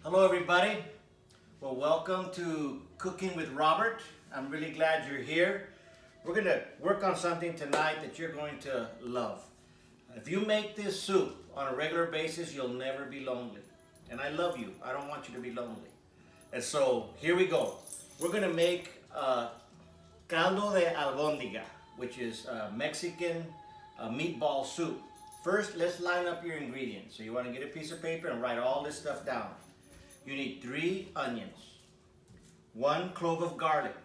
Hello everybody. Well, welcome to Cooking with Robert. I'm really glad you're here. We're going to work on something tonight that you're going to love. If you make this soup on a regular basis, you'll never be lonely. And I love you. I don't want you to be lonely. And so here we go. We're going to make caldo de albondiga, which is Mexican meatball soup. First, let's line up your ingredients. So you want to get a piece of paper and write all this stuff down. You need 3 onions, 1 clove of garlic.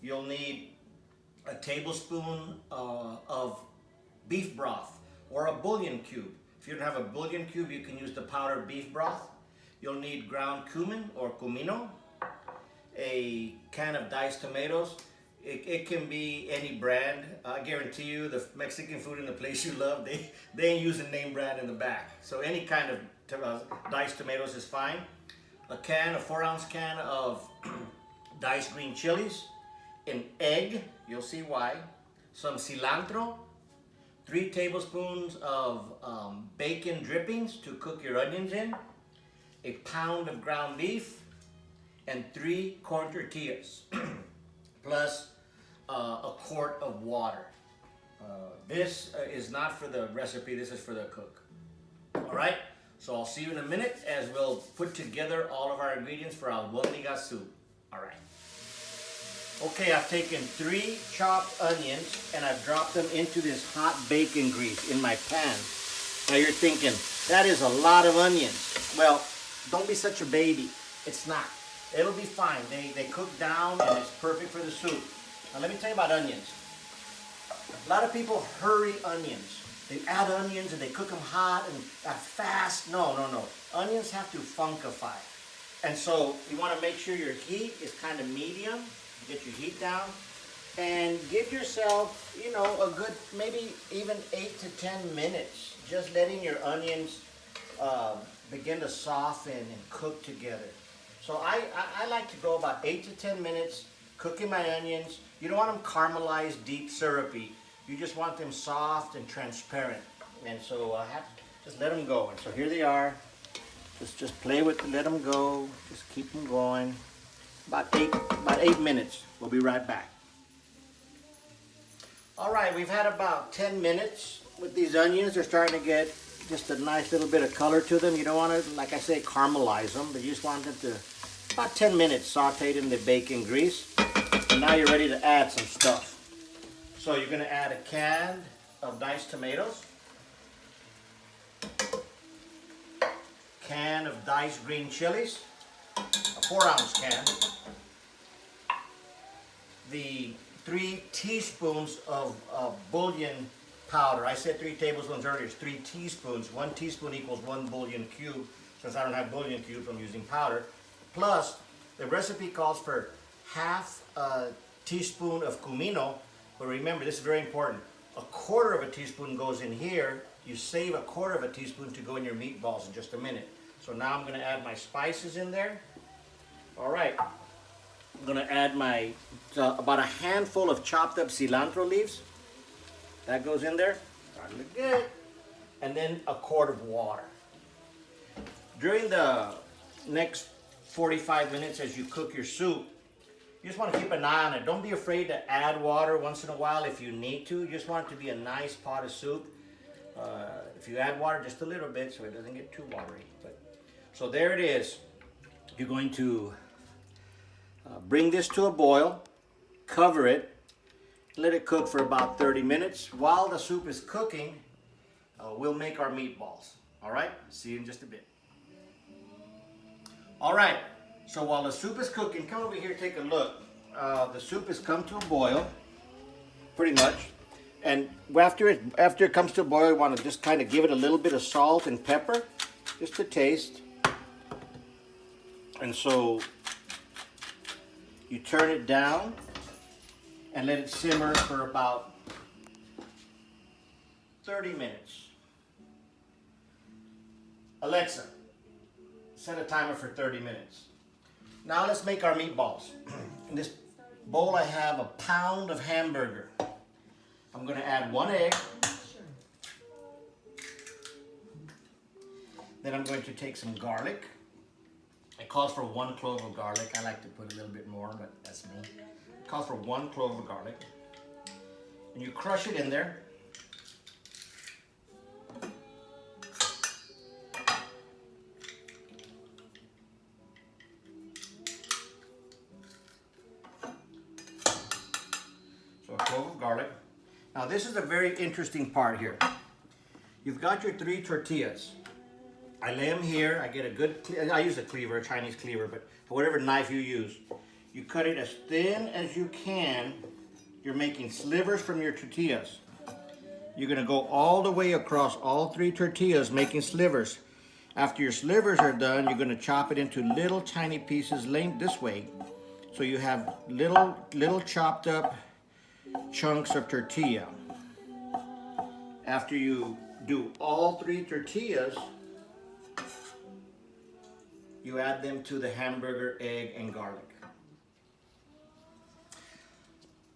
You'll need a tablespoon of beef broth or a bouillon cube. If you don't have a bouillon cube, you can use the powdered beef broth. You'll need ground cumin or comino, a can of diced tomatoes. It can be any brand. I guarantee you the Mexican food in the place you love, they ain't using name brand in the back. So any kind of diced tomatoes is fine. A 4-ounce can of diced green chilies, an egg, you'll see why, some cilantro, 3 tablespoons of bacon drippings to cook your onions in, a pound of ground beef, and 3 corn tortillas, plus a quart of water. This is not for the recipe, this is for the cook. All right, so I'll see you in a minute as we'll put together all of our ingredients for albondiga soup. All right. Okay, I've taken 3 chopped onions and I've dropped them into this hot bacon grease in my pan. Now you're thinking, that is a lot of onions. Well, don't be such a baby. It's not. It'll be fine. They cook down and it's perfect for the soup. Now let me tell you about onions. A lot of people hurry onions. They add onions and they cook them hot and fast. No. Onions have to funkify. And so you want to make sure your heat is kind of medium. Get your heat down. And give yourself, a good maybe even 8 to 10 minutes. Just letting your onions begin to soften and cook together. So I like to go about 8 to 10 minutes cooking my onions. You don't want them caramelized, deep, syrupy. You just want them soft and transparent. And so just let them go. And so here they are. Just play with them, let them go. Just keep them going. About 8 minutes. We'll be right back. All right, we've had about 10 minutes with these onions. They're starting to get just a nice little bit of color to them. You don't want to, like I say, caramelize them, but you just want them to, about 10 minutes sauteed in the bacon grease. And now you're ready to add some stuff. So you're going to add a can of diced tomatoes, can of diced green chilies, a 4-ounce can, the 3 teaspoons of bouillon powder. I said 3 tablespoons earlier, it's 3 teaspoons. 1 teaspoon equals 1 bouillon cube. Since I don't have bouillon cubes, I'm using powder. Plus, the recipe calls for half a teaspoon of comino. But remember, this is very important. A 1/4 of a teaspoon goes in here. You save a 1/4 of a teaspoon to go in your meatballs in just a minute. So now I'm going to add my spices in there. All right. I'm going to add about a handful of chopped up cilantro leaves. That goes in there. Starting to look good. And then a quart of water. During the next 45 minutes as you cook your soup, you just want to keep an eye on it. Don't be afraid to add water once in a while if you need to. You just want it to be a nice pot of soup. If you add water, just a little bit so it doesn't get too watery. So there it is. You're going to bring this to a boil, cover it, let it cook for about 30 minutes. While the soup is cooking, we'll make our meatballs. All right? See you in just a bit. All right. So while the soup is cooking, come over here, take a look. The soup has come to a boil, pretty much. And after it comes to a boil, you want to just kind of give it a little bit of salt and pepper, just to taste. And so you turn it down and let it simmer for about 30 minutes. Alexa, set a timer for 30 minutes. Now let's make our meatballs. In this bowl I have a pound of hamburger. I'm going to add 1 egg. Then I'm going to take some garlic. calls for 1 clove of garlic. I like to put a little bit more, but that's me. It calls for 1 clove of garlic. And you crush it in there. So a clove of garlic. Now this is a very interesting part here. You've got your 3 tortillas. I lay them here. I get a good, I use a cleaver, a Chinese cleaver, but whatever knife you use. You cut it as thin as you can. You're making slivers from your tortillas. You're gonna go all the way across all 3 tortillas making slivers. After your slivers are done, you're gonna chop it into little tiny pieces length this way. So you have little chopped up chunks of tortilla. After you do all 3 tortillas, you add them to the hamburger, egg, and garlic.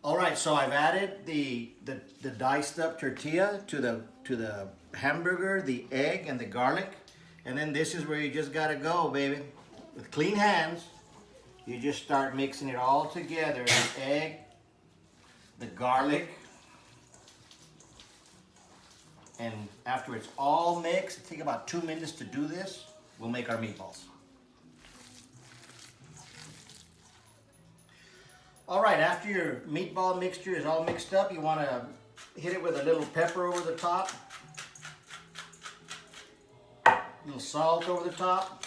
All right, so I've added the diced up tortilla to the hamburger, the egg, and the garlic. And then this is where you just gotta go, baby. With clean hands, you just start mixing it all together. The egg, the garlic, and after it's all mixed, it takes about 2 minutes to do this, we'll make our meatballs. All right, after your meatball mixture is all mixed up, you want to hit it with a little pepper over the top, a little salt over the top,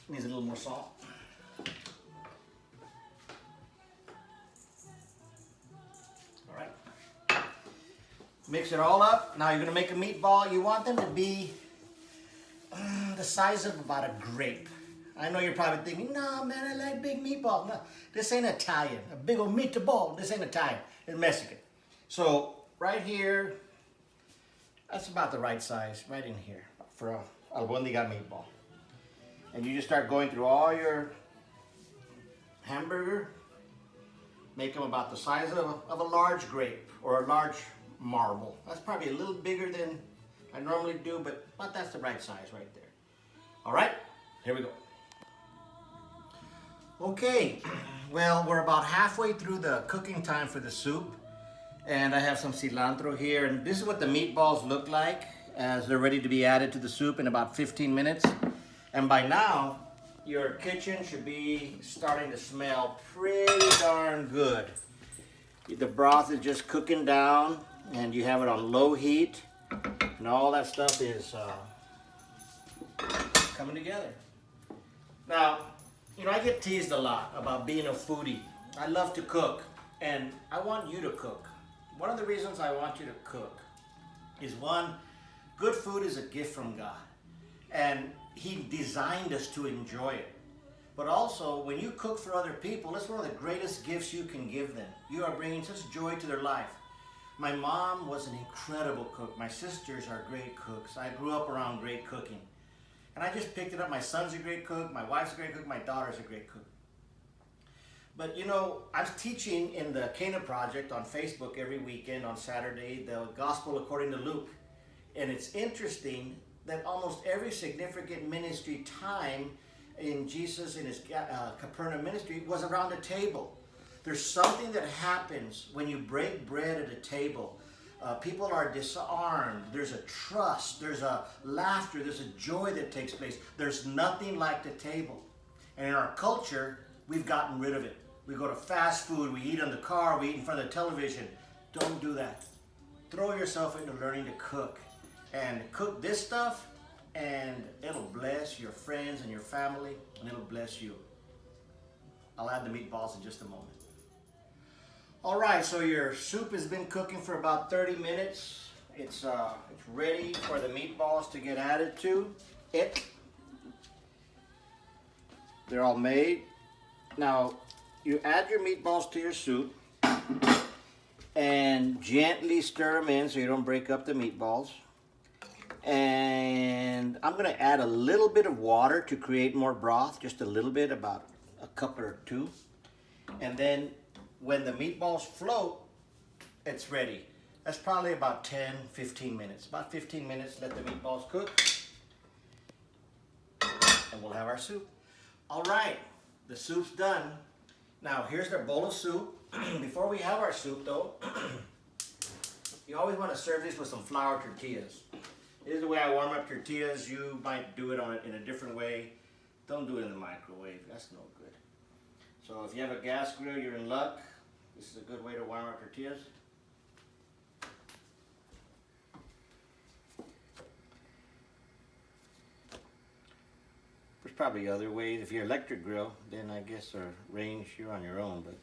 needs a little more salt. All right, mix it all up. Now you're going to make a meatball. You want them to be the size of about a grape. I know you're probably thinking, no, man, I like big meatballs. No, this ain't Italian. A big old meatball. This ain't Italian. It's Mexican. So right here, that's about the right size, right in here for a Albondiga meatball. And you just start going through all your hamburger. Make them about the size of a large grape or a large marble. That's probably a little bigger than I normally do, but that's the right size right there. All right, here we go. Okay, well, we're about halfway through the cooking time for the soup, and I have some cilantro here, and this is what the meatballs look like as they're ready to be added to the soup in about 15 minutes. And by now, your kitchen should be starting to smell pretty darn good. The broth is just cooking down, and you have it on low heat. And all that stuff is coming together. Now, you know, I get teased a lot about being a foodie. I love to cook, and I want you to cook. One of the reasons I want you to cook is, one, good food is a gift from God, and He designed us to enjoy it. But also, when you cook for other people, that's one of the greatest gifts you can give them. You are bringing such joy to their life. My mom was an incredible cook. My sisters are great cooks. I grew up around great cooking. And I just picked it up. My son's a great cook. My wife's a great cook. My daughter's a great cook. But you know, I'm teaching in the Cana Project on Facebook every weekend on Saturday, the Gospel according to Luke. And it's interesting that almost every significant ministry time in Jesus in his Capernaum ministry was around a table. There's something that happens when you break bread at a table. People are disarmed. There's a trust. There's a laughter. There's a joy that takes place. There's nothing like the table. And in our culture, we've gotten rid of it. We go to fast food. We eat in the car. We eat in front of the television. Don't do that. Throw yourself into learning to cook. And cook this stuff, and it'll bless your friends and your family, and it'll bless you. I'll add the meatballs in just a moment. All right, so your soup has been cooking for about 30 minutes. It's ready for the meatballs to get added to it. They're all made. Now, you add your meatballs to your soup and gently stir them in so you don't break up the meatballs. And I'm gonna add a little bit of water to create more broth, just a little bit, about a cup or two. And then when the meatballs float, it's ready. That's probably about 10, 15 minutes. About 15 minutes, let the meatballs cook. And we'll have our soup. All right, the soup's done. Now here's our bowl of soup. Before we have our soup though, you always want to serve this with some flour tortillas. This is the way I warm up tortillas. You might do it in a different way. Don't do it in the microwave. That's no good. So if you have a gas grill, you're in luck. This is a good way to warm up tortillas. There's probably other ways. If you're electric grill, then I guess or range, you're on your own. But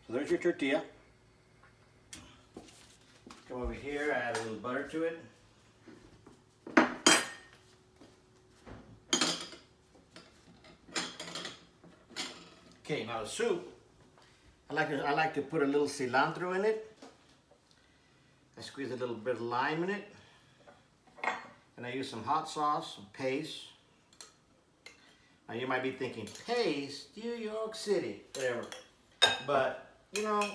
so there's your tortilla. Come over here, add a little butter to it. Okay, now the soup, I like to put a little cilantro in it. I squeeze a little bit of lime in it. And I use some hot sauce, some paste. Now you might be thinking, paste, New York City, whatever. But, you know,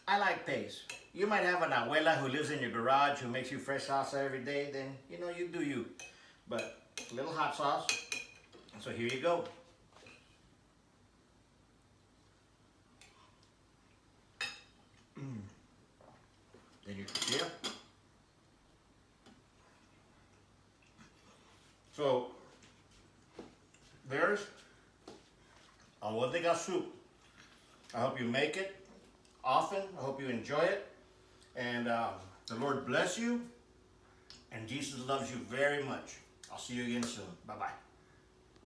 I like paste. You might have an abuela who lives in your garage who makes you fresh salsa every day, then, you know, you do you. But a little hot sauce. So here you go. Then your tortilla. So there's Albondiga soup. I hope you make it often. I hope you enjoy it. And the Lord bless you. And Jesus loves you very much. I'll see you again soon. Bye-bye.